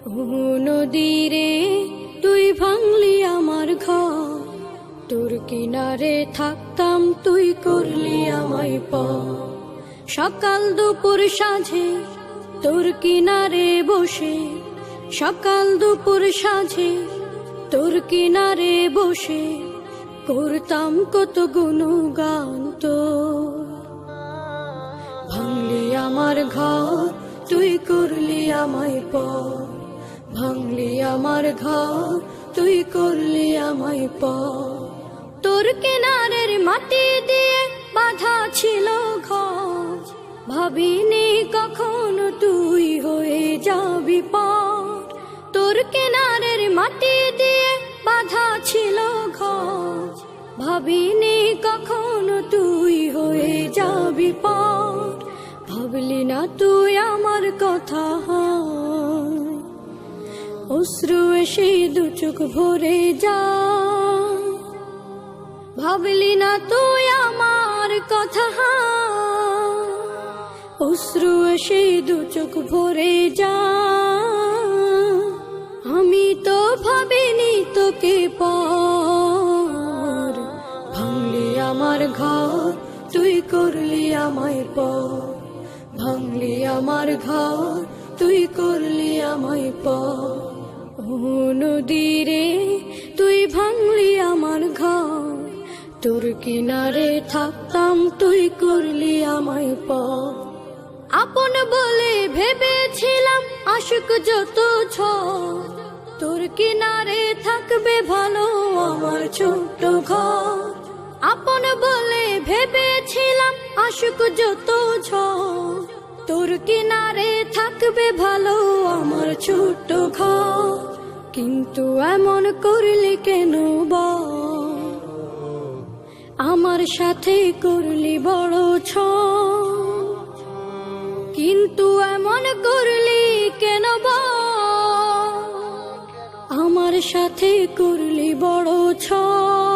ও নদীরে তুই ভাঙলি আমার ঘর, তোর কিনারে থাকতাম তুই করলি আমায় পর। সকাল দুপুর সাঁঝে তোর কিনারে বসে, সকাল দুপুর সাঁঝে তোর কিনারে বসে করতাম কত গুণগান তোর। ভাঙলি আমার ঘর তুই করলি আমায় পর, ভাঙলি আমার ঘর তুই করলি আমায় পর। তোর কিনারের মাটি দিয়ে বাঁধা ছিল ঘর, ভাবিনি কখনো তুই হয়ে যাবি পার। তোর কিনারের মাটি দিয়ে বাঁধা ছিল ঘর, ভাবিনি কখনো তুই হয়ে যাবি পার। ভাবলি না তুই আমার কথা, অশ্রু এসে দু চোখ ভরে যা। ভাবলি না তুই আমার কথা, অশ্রু এসে দু চোখ ভরে যা। আমি তো ভাবিনি তোকে পর, ভাঙলি আমার ঘর তুই করলি আমায় পর, ভাঙলি আমার ঘর তুই করলি আমায় পর। ও নদীরে তুই ভাঙলি আমার ঘর, তোর কিনারে থাকতাম তুই করলি আমায় পর। আপন বলে ভেবেছিলাম আশুক যত ঝড়, তোর কিনারে থাকবে ভালো আমার ছোট্ট ঘর। আপন বলে ভেবেছিলাম আশুক যত ঝড়, তোর কিনারে থাকবে ভালো আমার ছোট্ট ঘর। কিন্তু এমন করলি কেন বল, আমার সাথে করলি বড় ছল। কিন্তু এমন করলি কেন বল, আমার সাথে করলি বড় ছল।